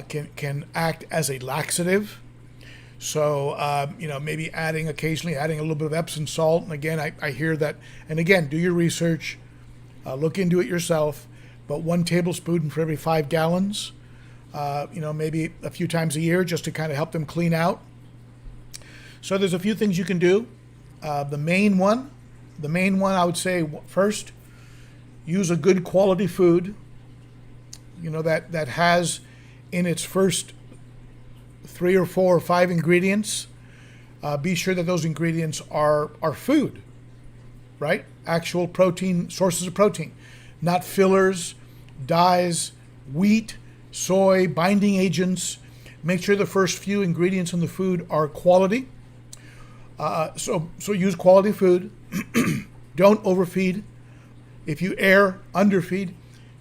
can act as a laxative. So, maybe occasionally adding a little bit of Epsom salt. And again, I hear that. And again, do your research, look into it yourself. But 1 tablespoon for every 5 gallons, maybe a few times a year, just to kind of help them clean out. So there's a few things you can do. The main one I would say first, use a good quality food, that has in its first 3 or 4 or 5 ingredients. Be sure that those ingredients are food, right? Actual protein, sources of protein, not fillers, dyes, wheat, soy, binding agents. Make sure the first few ingredients in the food are quality. So use quality food. Don't overfeed. If you underfeed,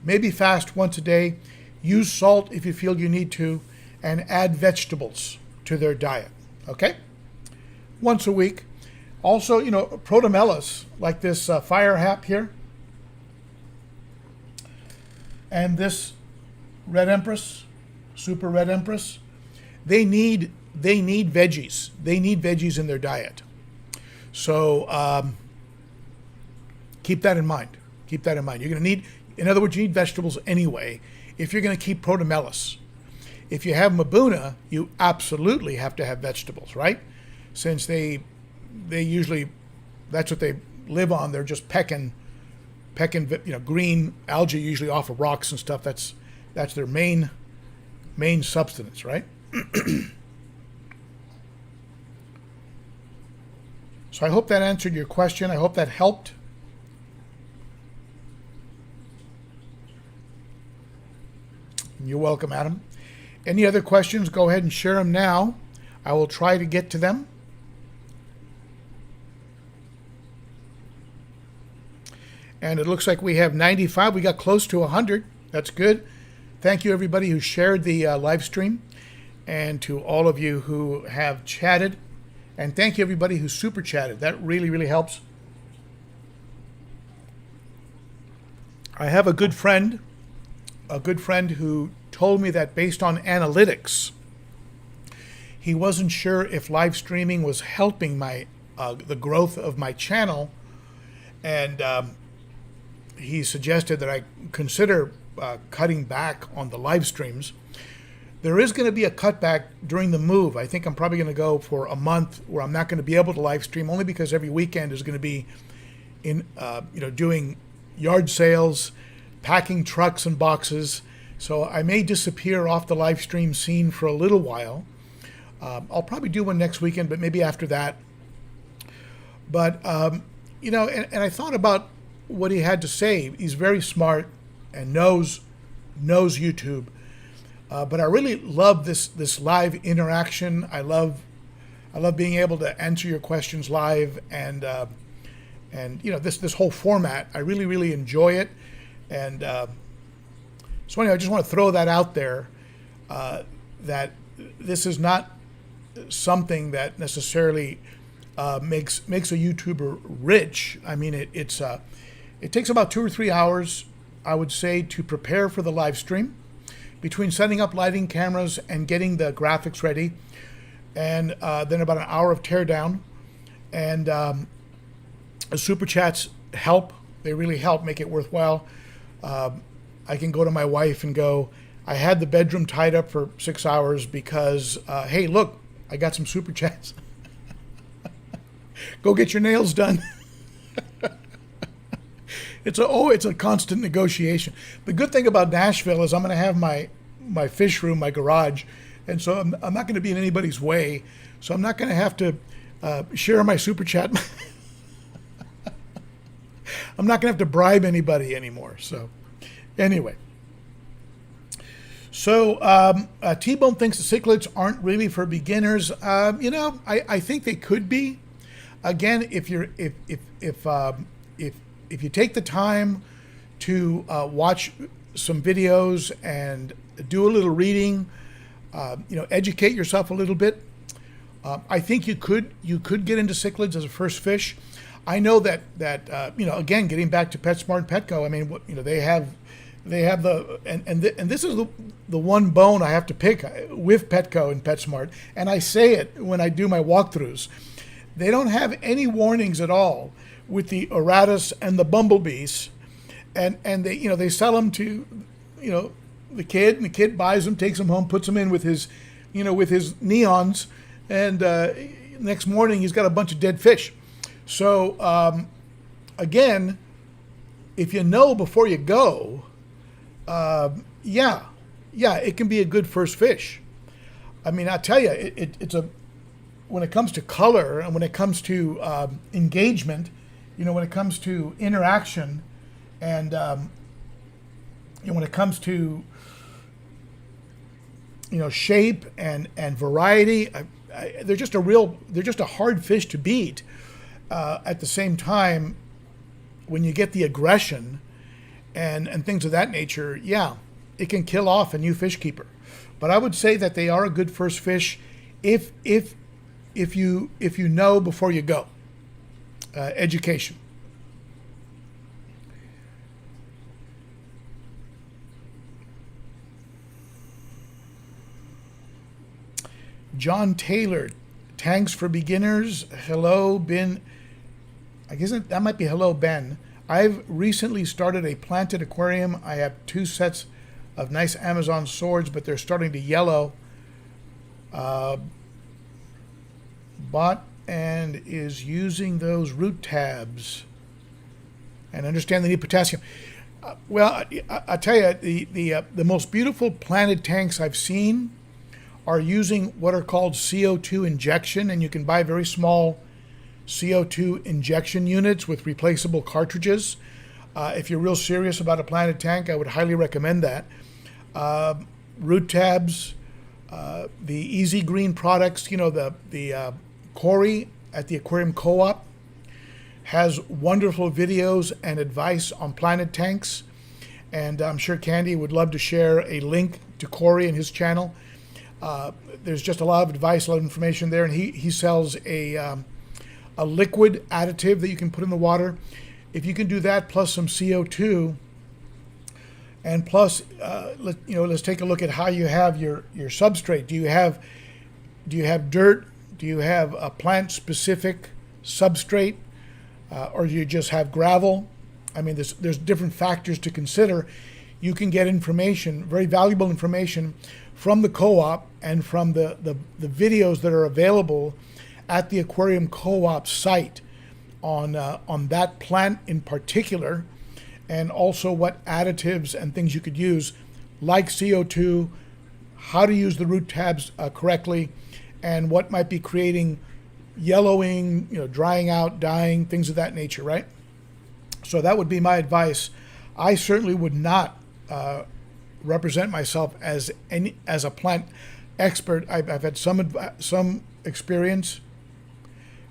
maybe fast once a day. Use salt if you feel you need to, and add vegetables to their diet. Okay? Once a week. Also, protomelas, like this fire hap here, and this red empress, super red empress, they need veggies. They need veggies in their diet. So keep that in mind. Keep that in mind. You're going to need, in other words, you need vegetables anyway if you're going to keep protomelas. If you have Mabuna, you absolutely have to have vegetables, right? Since they usually, that's what they live on. They're just pecking, green algae usually off of rocks and stuff. That's their main substance, right? So I hope that answered your question. I hope that helped. You're welcome, Adam. Any other questions, go ahead and share them now. I will try to get to them. And it looks like we have 95. We got close to 100. That's good. Thank you, everybody who shared the live stream, and to all of you who have chatted. And thank you, everybody who super chatted. That really, really helps. I have a good friend who told me that based on analytics, he wasn't sure if live streaming was helping the growth of my channel, and he suggested that I consider cutting back on the live streams. There is going to be a cutback during the move. I think I'm probably going to go for a month where I'm not going to be able to live stream, only because every weekend is going to be in doing yard sales, packing trucks and boxes. So I may disappear off the live stream scene for a little while. I'll probably do one next weekend, but maybe after that. But, and I thought about what he had to say. He's very smart and knows YouTube. But I really love this live interaction. I love being able to answer your questions live, and this whole format. I really, really enjoy it. And so anyway, I just want to throw that out there, that this is not something that necessarily makes a YouTuber rich. I mean, It takes about 2 or 3 hours, I would say, to prepare for the live stream, between setting up lighting, cameras, and getting the graphics ready, and then about an hour of teardown. And super chats help. They really help make it worthwhile. I can go to my wife and go, I had the bedroom tied up for 6 hours because, hey, look, I got some super chats. Go get your nails done. It's a constant negotiation. The good thing about Nashville is I'm going to have my fish room, my garage, and so I'm not going to be in anybody's way. So I'm not going to have to share my super chat. I'm not going to have to bribe anybody anymore. So anyway. So T-Bone thinks the cichlids aren't really for beginners. I think they could be. Again, if you take the time to watch some videos and do a little reading, educate yourself a little bit, I think you could get into cichlids as a first fish. I know that again, getting back to Petsmart Petco, I mean, they have the and this is the one bone I have to pick with Petco and Petsmart, and I say it when I do my walkthroughs. They don't have any warnings at all with the Oratus and the bumblebees, and they sell them to the kid, and the kid buys them, takes them home, puts them in with his neons, and next morning he's got a bunch of dead fish. So again, if you know before you go, it can be a good first fish. I mean, I tell you, it's when it comes to color and when it comes to engagement, when it comes to interaction, and when it comes to shape and variety, they're just a hard fish to beat. At the same time, when you get the aggression and things of that nature, it can kill off a new fish keeper. But I would say that they are a good first fish if you know before you go. Education. John Taylor, tanks for beginners. Hello, Ben. I guess that might be hello, Ben. I've recently started a planted aquarium. I have 2 sets of nice Amazon swords, but they're starting to yellow. Bought and is using those root tabs and understand they need potassium. I tell you, the most beautiful planted tanks I've seen are using what are called CO2 injection, and you can buy very small CO2 injection units with replaceable cartridges. If you're real serious about a planted tank, I would highly recommend that. Root tabs, the Easy Green products, the Corey at the Aquarium Co-op has wonderful videos and advice on planted tanks, and I'm sure Candy would love to share a link to Corey and his channel. There's just a lot of advice, a lot of information there, and he sells a liquid additive that you can put in the water. If you can do that plus some CO2, and plus let's take a look at how you have your substrate. Do you have dirt? Do you have a plant specific substrate, or do you just have gravel? I mean, there's different factors to consider. You can get information, very valuable information, from the co-op and from the videos that are available at the Aquarium Co-op site on that plant in particular, and also what additives and things you could use, like CO2, how to use the root tabs correctly, and what might be creating yellowing, drying out, dying, things of that nature, right? So that would be my advice. I certainly would not represent myself as a plant expert. I've had some experience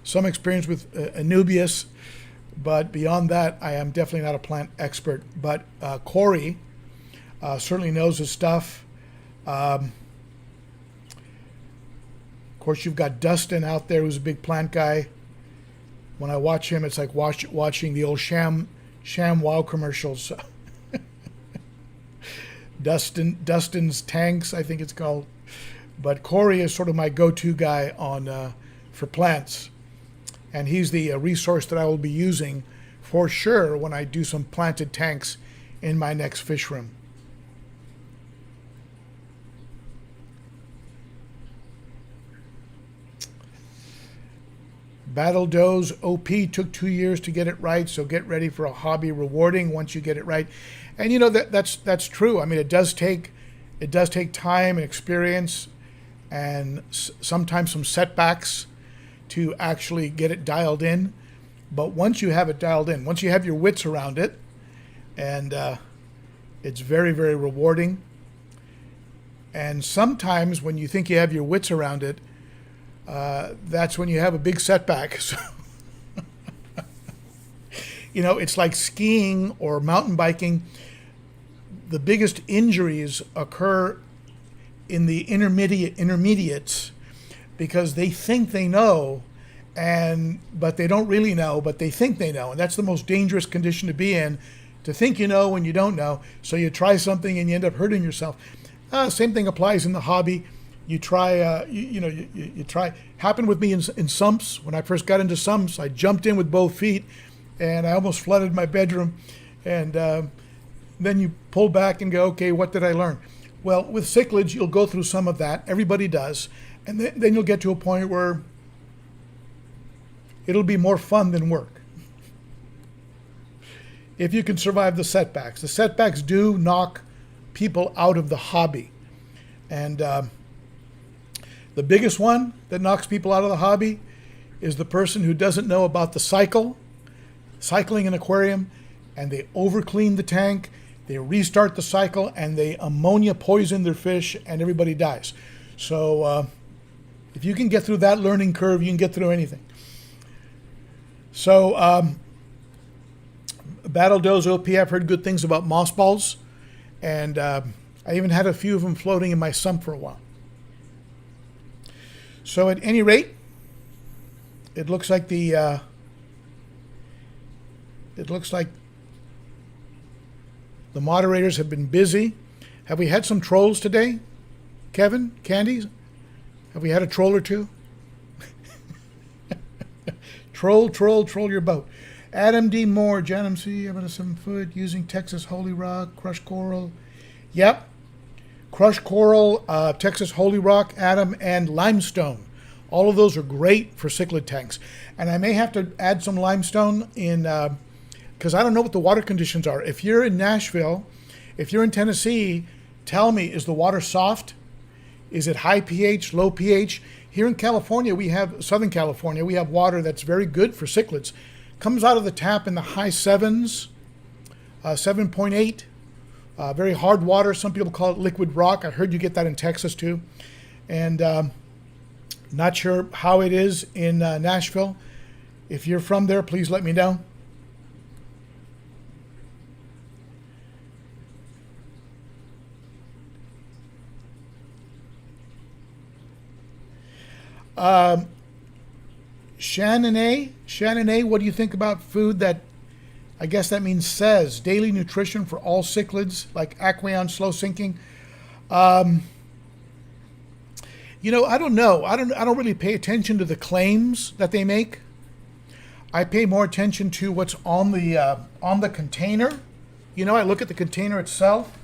with Anubias, but beyond that, I am definitely not a plant expert. But Corey certainly knows his stuff. Of course, you've got Dustin out there, who's a big plant guy. When I watch him, it's like watching the old sham ShamWow commercials. Dustin's Tanks, I think it's called. But Corey is sort of my go-to guy on for plants. And he's the resource that I will be using for sure when I do some planted tanks in my next fish room. Battle Doe's OP took 2 years to get it right, so get ready for a hobby rewarding once you get it right. And you know that's true. I mean, it does take time and experience, and sometimes some setbacks to actually get it dialed in. But once you have it dialed in, once you have your wits around it, and it's very, very rewarding. And sometimes when you think you have your wits around it, that's when you have a big setback. So, you know, it's like skiing or mountain biking. The biggest injuries occur in the intermediates because they think they know, but they don't really know, but they think they know. And that's the most dangerous condition to be in, to think you know when you don't know. So you try something and you end up hurting yourself. Same thing applies in the hobby. You try, you try. Happened with me in sumps. When I first got into sumps, I jumped in with both feet, and I almost flooded my bedroom. And then you pull back and go, okay, what did I learn? Well, with cichlids, you'll go through some of that. Everybody does. And then you'll get to a point where it'll be more fun than work. If you can survive the setbacks. The setbacks do knock people out of the hobby. And the biggest one that knocks people out of the hobby is the person who doesn't know about the cycling an aquarium, and they overclean the tank, they restart the cycle, and they ammonia poison their fish, and everybody dies. So if you can get through that learning curve, you can get through anything. So Battle Doe's OP, I've heard good things about mossballs, and I even had a few of them floating in my sump for a while. So at any rate, it looks like the moderators have been busy. Have we had some trolls today, Kevin, Candy? Have we had a troll or two? Troll your boat. Adam D. Moore, Jan MC, Evan 7 foot, using Texas Holy Rock, crushed coral. Yep. Crushed coral, Texas Holy Rock, Adam, and limestone. All of those are great for cichlid tanks. And I may have to add some limestone in, because I don't know what the water conditions are. If you're in Nashville, if you're in Tennessee, tell me, is the water soft? Is it high pH, low pH? Here in California, Southern California, we have water that's very good for cichlids. Comes out of the tap in the high 7s, 7.8. Very hard water. Some people call it liquid rock. I heard you get that in Texas too. And not sure how it is in Nashville. If you're from there, please let me know. Shannon A, what do you think about food that, I guess that means says, daily nutrition for all cichlids, like Aqueon slow sinking? You know, I don't know. I don't really pay attention to the claims that they make. I pay more attention to what's on the container. You know, I look at the container itself.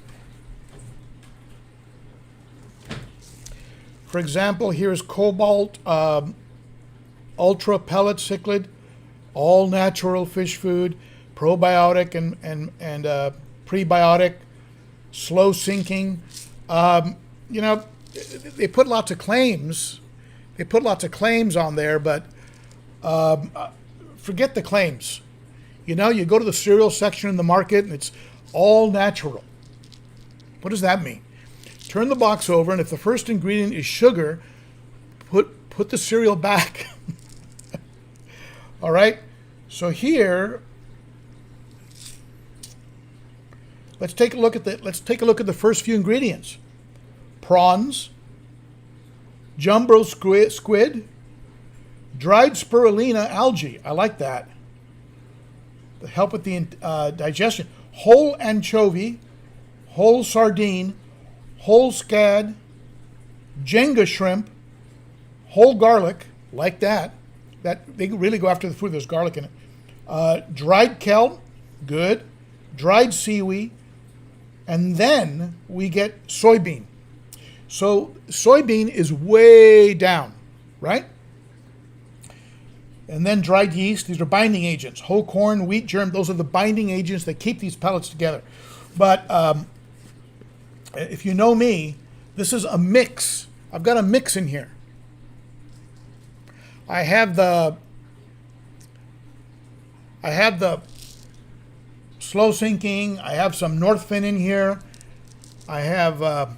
For example, here's Cobalt Ultra Pellet Cichlid, all natural fish food, probiotic and prebiotic, slow sinking. You know, they put lots of claims. They put lots of claims on there, but forget the claims. You know, you go to the cereal section in the market and it's all natural. What does that mean? Turn the box over, and if the first ingredient is sugar, put the cereal back. All right. So here, let's take a look at the first few ingredients: prawns, jumbo squid, dried spirulina algae. I like that. help with the digestion. Whole anchovy, whole sardine, whole scad, Jenga shrimp, whole garlic, like that. That they really go after the food. There's garlic in it. Dried kelp, good. Dried seaweed, and then we get soybean. So soybean is way down, right? And then dried yeast. These are binding agents. Whole corn, wheat germ. Those are the binding agents that keep these pellets together. But if you know me, this is a mix. I've got a mix in here. I have the slow sinking. I have some Northfin in here. I have the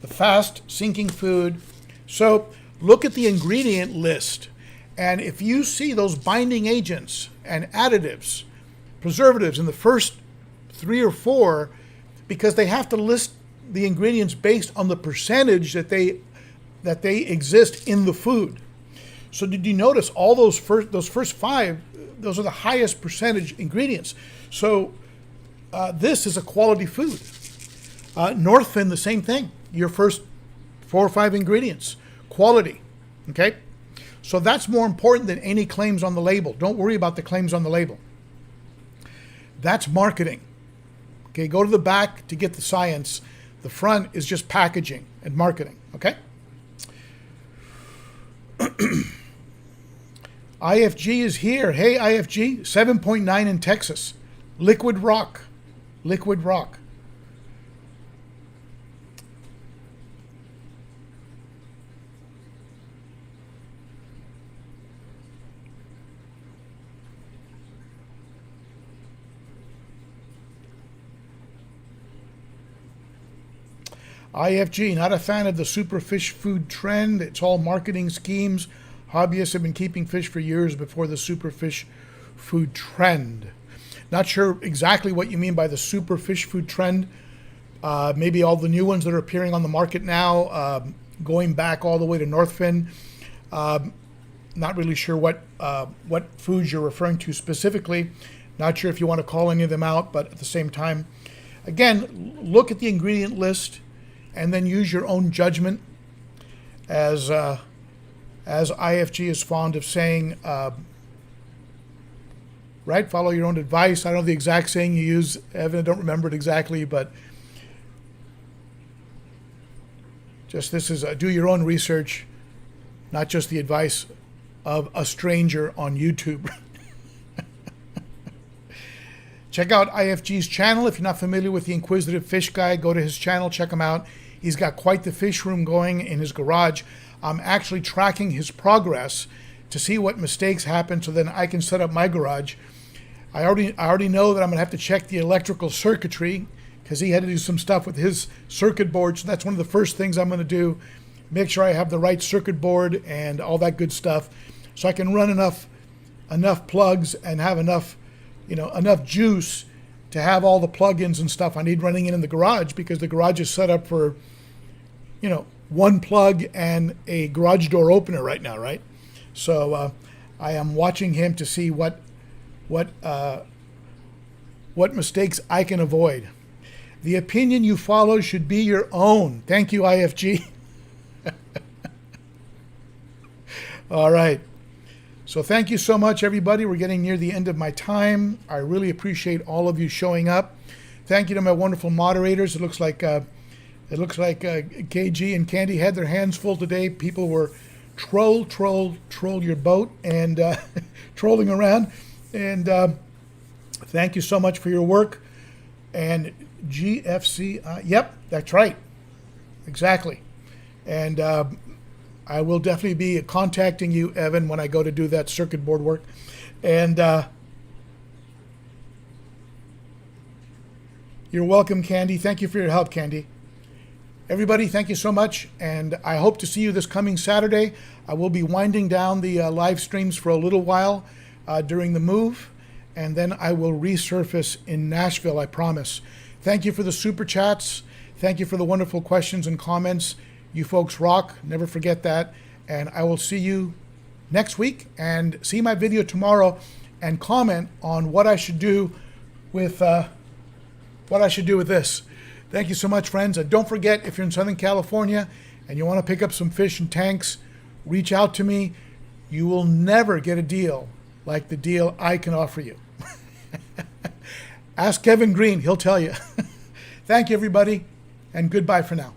fast sinking food. So look at the ingredient list, and if you see those binding agents and additives, preservatives in the first 3 or 4, because they have to list the ingredients based on the percentage that they exist in the food. So did you notice all those first 5? Those are the highest percentage ingredients. So this is a quality food. Northfin, the same thing. Your first 4 or 5 ingredients, quality. Okay, so that's more important than any claims on the label. Don't worry about the claims on the label. That's marketing. Okay, go to the back to get the science. The front is just packaging and marketing. Okay. IFG is here. Hey, IFG, 7.9 in Texas. Liquid rock. Liquid rock. IFG, not a fan of the superfish food trend. It's all marketing schemes. Hobbyists have been keeping fish for years before the superfish food trend. Not sure exactly what you mean by the superfish food trend. Maybe all the new ones that are appearing on the market now, going back all the way to Northfin. Not really sure what foods you're referring to specifically. Not sure if you want to call any of them out, but at the same time, again, look at the ingredient list and then use your own judgment. As IFG is fond of saying, right? Follow your own advice. I don't know the exact saying you use, Evan. I don't remember it exactly, but just this is do your own research, not just the advice of a stranger on YouTube. Check out IFG's channel. If you're not familiar with the Inquisitive Fish Guy, go to his channel, check him out. He's got quite the fish room going in his garage. I'm actually tracking his progress to see what mistakes happen so then I can set up my garage. I already know that I'm going to have to check the electrical circuitry because he had to do some stuff with his circuit board. So that's one of the first things I'm going to do. Make sure I have the right circuit board and all that good stuff so I can run enough plugs and have enough juice to have all the plugins and stuff I need running in the garage, because the garage is set up for, one plug and a garage door opener right now, right? So I am watching him to see what mistakes I can avoid. The opinion you follow should be your own. Thank you, IFG. All right. So thank you so much, everybody. We're getting near the end of my time. I really appreciate all of you showing up. Thank you to my wonderful moderators. It looks like KG and Candy had their hands full today. People were troll your boat and trolling around. And thank you so much for your work. And GFC, yep, that's right. Exactly. And I will definitely be contacting you, Evan, when I go to do that circuit board work. And you're welcome, Candy. Thank you for your help, Candy. Everybody, thank you so much. And I hope to see you this coming Saturday. I will be winding down the live streams for a little while during the move. And then I will resurface in Nashville, I promise. Thank you for the super chats. Thank you for the wonderful questions and comments. You folks rock. Never forget that. And I will see you next week, and see my video tomorrow. and comment on what I should do with this. Thank you so much, friends. Don't forget, if you're in Southern California and you want to pick up some fish and tanks, reach out to me. You will never get a deal like the deal I can offer you. Ask Kevin Green, he'll tell you. Thank you, everybody, and goodbye for now.